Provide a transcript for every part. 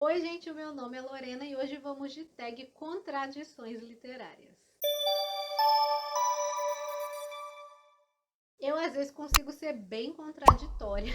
Oi, gente, o meu nome é Lorena e hoje vamos de tag contradições literárias. Eu às vezes consigo ser bem contraditória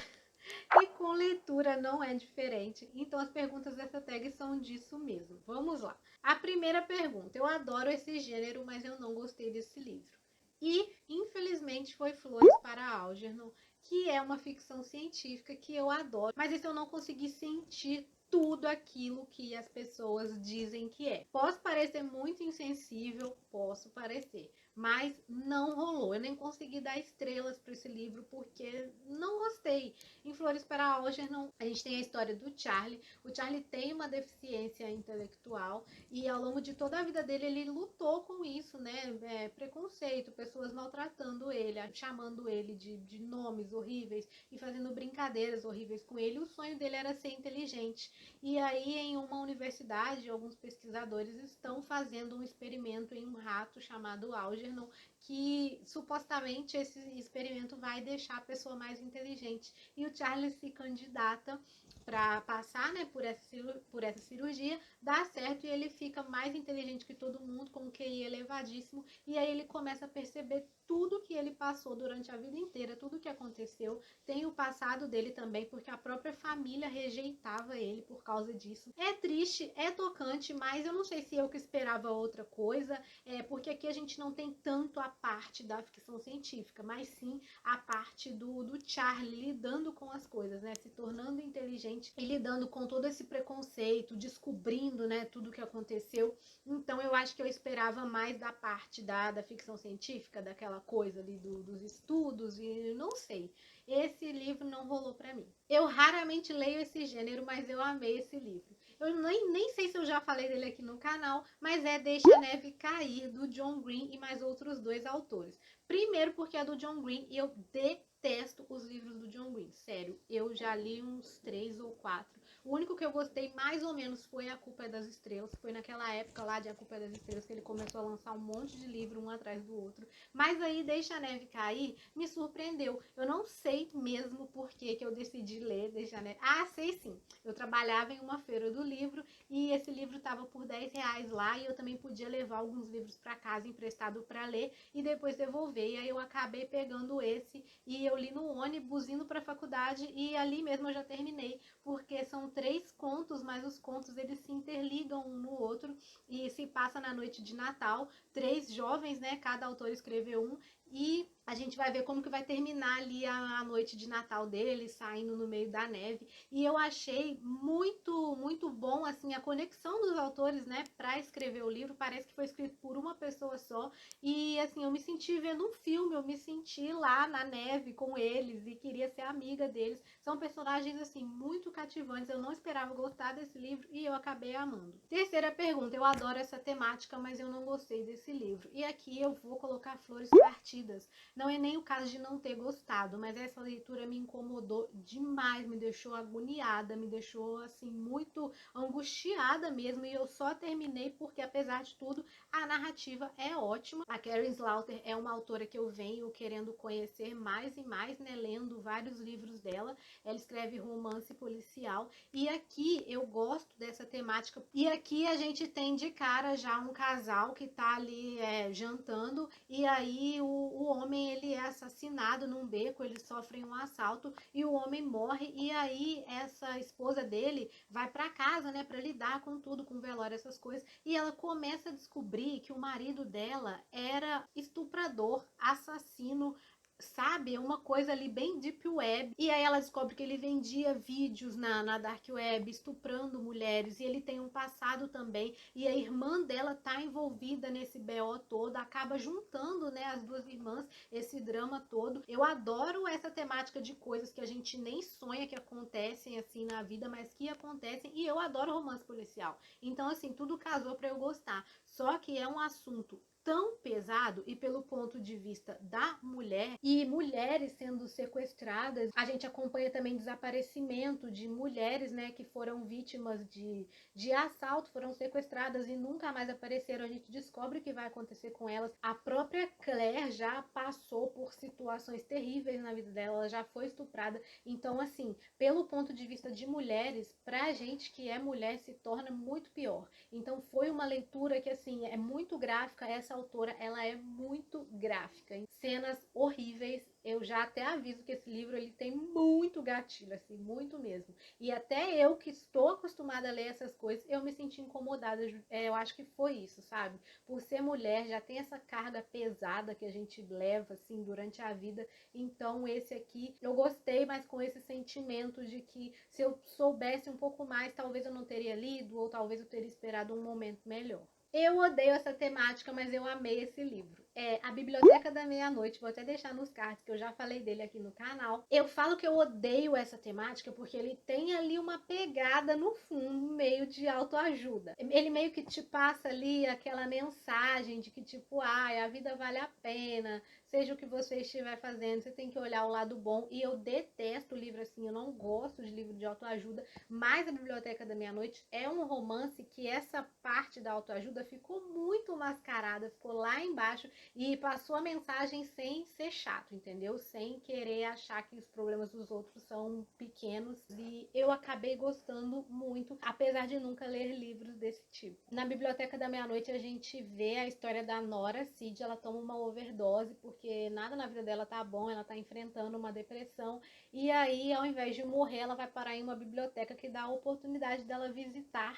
e com leitura não é diferente. Então as perguntas dessa tag são disso mesmo. Vamos lá. A primeira pergunta: eu adoro esse gênero, mas eu não gostei desse livro. E, infelizmente, foi Flores para Algernon, que é uma ficção científica que eu adoro, mas esse eu não consegui sentir tudo aquilo que as pessoas dizem que é. Posso parecer muito insensível, posso parecer, mas não rolou. Eu nem consegui dar estrelas para esse livro porque não gostei. Em Flores para Algernon, a gente tem a história do Charlie. O Charlie tem uma deficiência intelectual e ao longo de toda a vida dele ele lutou com isso, né? Preconceito, pessoas maltratando ele, chamando ele de nomes horríveis e fazendo brincadeiras horríveis com ele. O sonho dele era ser inteligente. E aí, em uma universidade, alguns pesquisadores estão fazendo um experimento em um rato chamado Algernon, que supostamente esse experimento vai deixar a pessoa mais inteligente. E o Charlie se candidata para passar, né, por essa cirurgia, dá certo e ele fica mais inteligente que todo mundo, com um QI elevadíssimo, e aí ele começa a perceber tudo que ele passou durante a vida inteira, tudo que aconteceu. Tem o passado dele também, porque a própria família rejeitava ele por causa disso. É triste, é tocante, mas eu não sei se eu que esperava outra coisa, porque aqui a gente não tem tanto a parte da ficção científica, mas sim a parte do Charlie lidando com as coisas, né? Se tornando inteligente e lidando com todo esse preconceito, descobrindo, né, tudo o que aconteceu. Então eu acho que eu esperava mais da parte da ficção científica, daquela coisa ali dos estudos, e não sei. Esse livro não rolou para mim. Eu raramente leio esse gênero, mas eu amei esse livro. Eu nem sei se eu já falei dele aqui no canal, mas é Deixa a Neve Cair, do John Green e mais outros dois autores. Primeiro porque é do John Green e eu detesto os livros do John Green. Sério, eu já li uns 3 ou 4. O único que eu gostei mais ou menos foi A Culpa é das Estrelas. Foi naquela época lá de A Culpa é das Estrelas que ele começou a lançar um monte de livro um atrás do outro. Mas aí Deixa a Neve Cair me surpreendeu. Eu não sei mesmo por que eu decidi ler Deixa a Neve... Ah, sei sim. Eu trabalhava em uma feira do livro e esse livro estava por R$ 10 lá e eu também podia levar alguns livros para casa emprestado para ler e depois devolver. E aí eu acabei pegando esse e eu li no ônibus indo para a faculdade e ali mesmo eu já terminei, porque são 3 contos, mas os contos eles se interligam um no outro e se passa na noite de Natal. 3 jovens, né? Cada autor escreveu um e a gente vai ver como que vai terminar ali a noite de Natal deles, saindo no meio da neve. E eu achei muito bom, assim, a conexão dos autores, né, para escrever o livro. Parece que foi escrito por uma pessoa só. E, assim, eu me senti vendo um filme, eu me senti lá na neve com eles e queria ser amiga deles. São personagens, assim, muito cativantes. Eu não esperava gostar desse livro e eu acabei amando. Terceira pergunta: eu adoro essa temática, mas eu não gostei desse livro. E aqui eu vou colocar flores partidas. Não é nem o caso de não ter gostado, mas essa leitura me incomodou demais, me deixou agoniada, me deixou assim muito angustiada mesmo, e eu só terminei porque, apesar de tudo, a narrativa é ótima. A Karen Slaughter é uma autora que eu venho querendo conhecer mais e mais, né, lendo vários livros dela. Ela escreve romance policial e aqui eu gosto dessa temática. E aqui a gente tem de cara já um casal que tá ali jantando e aí o homem ele é assassinado num beco, eles sofrem um assalto e o homem morre e aí essa esposa dele vai para casa, né, para lidar com tudo, com velório, essas coisas, e ela começa a descobrir que o marido dela era estuprador, assassino, sabe? É uma coisa ali bem deep web. E aí ela descobre que ele vendia vídeos na dark web, estuprando mulheres, e ele tem um passado também. E a irmã dela tá envolvida nesse BO todo, acaba juntando, né, as duas irmãs, esse drama todo. Eu adoro essa temática de coisas que a gente nem sonha que acontecem assim na vida, mas que acontecem, e eu adoro romance policial. Então, assim, tudo casou para eu gostar. Só que é um assunto tão pesado e pelo ponto de vista da mulher e mulheres sendo sequestradas. A gente acompanha também desaparecimento de mulheres, né, que foram vítimas de assalto, foram sequestradas e nunca mais apareceram. A gente descobre o que vai acontecer com elas. A própria Claire já passou por situações terríveis na vida dela, ela já foi estuprada. Então, assim, pelo ponto de vista de mulheres, pra gente que é mulher se torna muito pior. Então foi uma leitura que, assim, é muito gráfica. Essa autora, ela é muito gráfica, em cenas horríveis. Eu já até aviso que esse livro, ele tem muito gatilho, assim, muito mesmo. E até eu, que estou acostumada a ler essas coisas, eu me senti incomodada. Eu acho que foi isso, sabe? Por ser mulher, já tem essa carga pesada que a gente leva, assim, durante a vida. Então esse aqui, eu gostei, mas com esse sentimento de que se eu soubesse um pouco mais, talvez eu não teria lido, ou talvez eu teria esperado um momento melhor. Eu odeio essa temática, mas eu amei esse livro. É A Biblioteca da Meia-Noite, vou até deixar nos cards, que eu já falei dele aqui no canal. Eu falo que eu odeio essa temática porque ele tem ali uma pegada no fundo, meio de autoajuda. Ele meio que te passa ali aquela mensagem de que tipo, a vida vale a pena, seja o que você estiver fazendo, você tem que olhar o lado bom. E eu detesto livro assim, eu não gosto de livro de autoajuda, mas A Biblioteca da Meia-Noite é um romance que essa parte da autoajuda ficou muito mascarada, ficou lá embaixo e passou a mensagem sem ser chato, entendeu? Sem querer achar que os problemas dos outros são pequenos. E eu acabei gostando muito, apesar de nunca ler livros desse tipo. Na Biblioteca da Meia-Noite a gente vê a história da Nora Cid. Ela toma uma overdose porque nada na vida dela tá bom, ela tá enfrentando uma depressão. E aí, ao invés de morrer, ela vai parar em uma biblioteca que dá a oportunidade dela visitar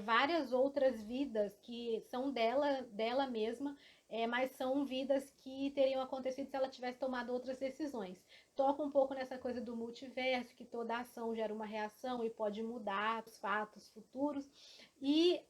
várias outras vidas que são dela mesma, mas são vidas que teriam acontecido se ela tivesse tomado outras decisões. Toca um pouco nessa coisa do multiverso, que toda ação gera uma reação e pode mudar os fatos futuros. E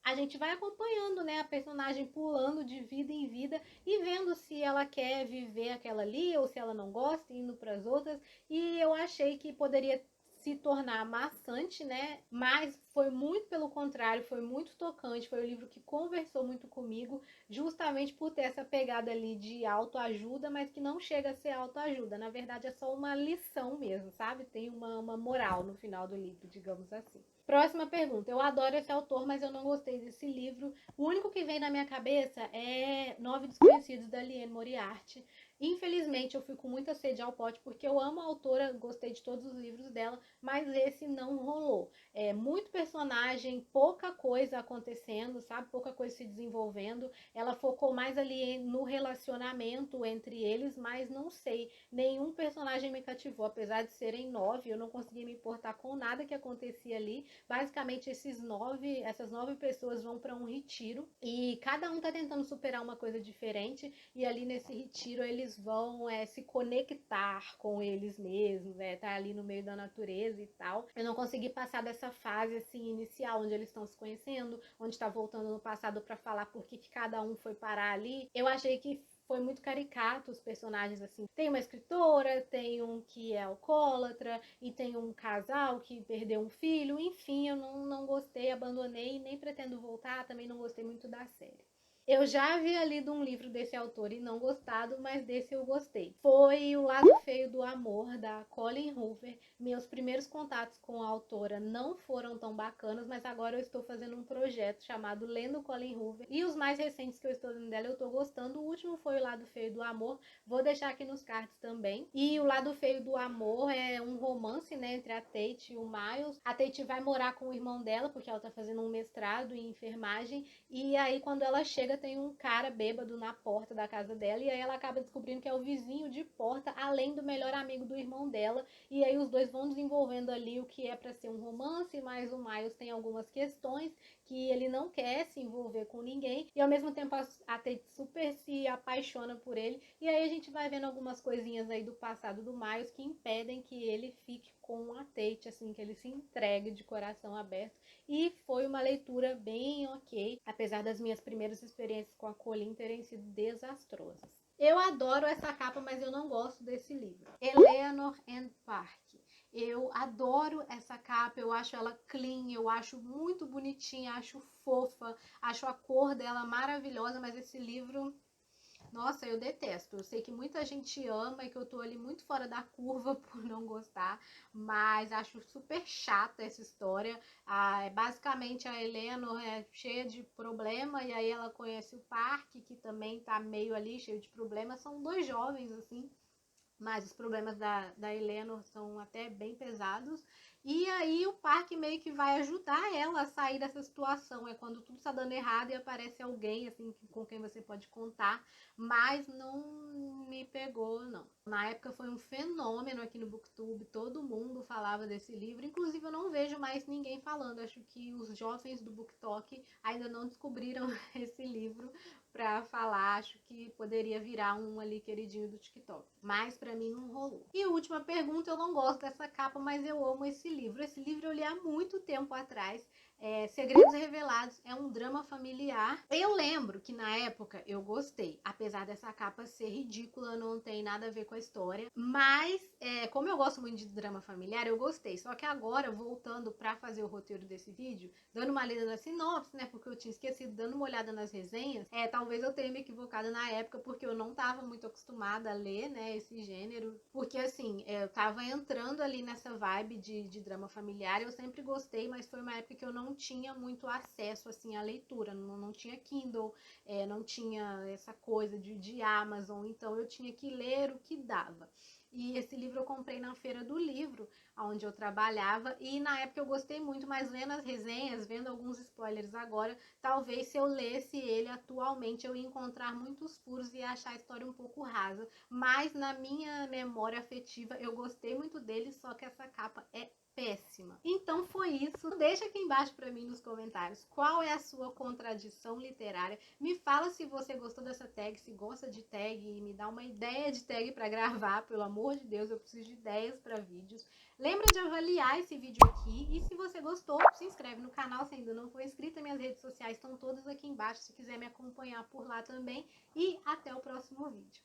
a gente vai acompanhando, né, a personagem pulando de vida em vida e vendo se ela quer viver aquela ali ou se ela não gosta, indo para as outras. E eu achei que poderia se tornar maçante, né? Mas foi muito pelo contrário, foi muito tocante, foi um livro que conversou muito comigo, justamente por ter essa pegada ali de autoajuda, mas que não chega a ser autoajuda. Na verdade, é só uma lição mesmo, sabe? Tem uma moral no final do livro, digamos assim. Próxima pergunta. Eu adoro esse autor, mas eu não gostei desse livro. O único que vem na minha cabeça é Nove Desconhecidos, da Liane Moriarty. Infelizmente, eu fui com muita sede ao pote, porque eu amo a autora, gostei de todos os livros dela, mas esse não rolou. É muito personagem, pouca coisa acontecendo, sabe? Pouca coisa se desenvolvendo. Ela focou mais ali no relacionamento entre eles, mas não sei, nenhum personagem me cativou. Apesar de serem 9, eu não consegui me importar com nada que acontecia ali. Basicamente, essas 9 pessoas vão para um retiro e cada um tá tentando superar uma coisa diferente, e ali nesse retiro eles vão se conectar com eles mesmos, tá ali no meio da natureza e tal. Eu não consegui passar dessa fase assim inicial, onde eles estão se conhecendo, onde tá voltando no passado para falar por que cada um foi parar ali. Eu achei que foi muito caricato os personagens, assim. Tem uma escritora, tem um que é alcoólatra, e tem um casal que perdeu um filho. Enfim, eu não gostei, abandonei, nem pretendo voltar, também não gostei muito da série. Eu já havia lido um livro desse autor e não gostado, mas desse eu gostei. Foi O Lado Feio do Amor, da Colleen Hoover. Meus primeiros contatos com a autora não foram tão bacanas, mas agora eu estou fazendo um projeto chamado Lendo Colleen Hoover. E os mais recentes que eu estou lendo dela eu estou gostando. O último foi O Lado Feio do Amor, vou deixar aqui nos cards também. E O Lado Feio do Amor é um romance, né, entre a Tate e o Miles. A Tate vai morar com o irmão dela, porque ela está fazendo um mestrado em enfermagem, e aí quando ela chega tem um cara bêbado na porta da casa dela, e aí ela acaba descobrindo que é o vizinho de porta, além do melhor amigo do irmão dela, e aí os dois vão desenvolvendo ali o que é para ser um romance, mas o Miles tem algumas questões que ele não quer se envolver com ninguém, e ao mesmo tempo a Tate super se apaixona por ele, e aí a gente vai vendo algumas coisinhas aí do passado do Miles que impedem que ele fique com a Tate, assim, que ele se entregue de coração aberto. E foi uma leitura bem ok, apesar das minhas primeiras experiências com a Colleen terem sido desastrosas. Eu adoro essa capa, mas eu não gosto desse livro. Eleanor and Park. Eu adoro essa capa, eu acho ela clean, eu acho muito bonitinha, acho fofa, acho a cor dela maravilhosa, mas esse livro, nossa, eu detesto. Eu sei que muita gente ama e que eu tô ali muito fora da curva por não gostar, mas acho super chata essa história. Basicamente a Eleanor é cheia de problema e aí ela conhece o Parque, que também tá meio ali cheio de problemas. São dois jovens, assim, mas os problemas da Eleanor são até bem pesados. E aí o Parque meio que vai ajudar ela a sair dessa situação. É quando tudo está dando errado e aparece alguém assim com quem você pode contar, mas não me pegou, não. Na época foi um fenômeno aqui no BookTube, todo mundo falava desse livro, inclusive eu não vejo mais ninguém falando. Acho que os jovens do BookTok ainda não descobriram esse livro pra falar, acho que poderia virar um ali queridinho do TikTok. Mas pra mim não rolou. E última pergunta, eu não gosto dessa capa, mas eu amo esse livro. Esse livro eu li há muito tempo atrás. Segredos Revelados é um drama familiar. Eu lembro que na época eu gostei, apesar dessa capa ser ridícula, não tem nada a ver com a história. Mas, como eu gosto muito de drama familiar, eu gostei. Só que agora, voltando pra fazer o roteiro desse vídeo, dando uma lida na sinopse, né, porque eu tinha esquecido, dando uma olhada nas resenhas, talvez eu tenha me equivocado na época, porque eu não tava muito acostumada a ler, né, esse gênero. Porque, assim, eu tava entrando ali nessa vibe de drama familiar, eu sempre gostei, mas foi uma época que eu não tinha muito acesso, assim, à leitura, não tinha Kindle, não tinha essa coisa de Amazon, então eu tinha que ler o que dava. E esse livro eu comprei na feira do livro, onde eu trabalhava, e na época eu gostei muito, mas lendo as resenhas, vendo alguns spoilers agora, talvez se eu lesse ele atualmente eu ia encontrar muitos furos e ia achar a história um pouco rasa, mas na minha memória afetiva eu gostei muito dele, só que essa capa é péssima. Então foi isso. Deixa aqui embaixo para mim nos comentários qual é a sua contradição literária. Me fala se você gostou dessa tag, se gosta de tag, e me dá uma ideia de tag para gravar, pelo amor de Deus, eu preciso de ideias para vídeos. Lembra de avaliar esse vídeo aqui e se você gostou, se inscreve no canal se ainda não for inscrito. Minhas redes sociais estão todas aqui embaixo se quiser me acompanhar por lá também. E até o próximo vídeo.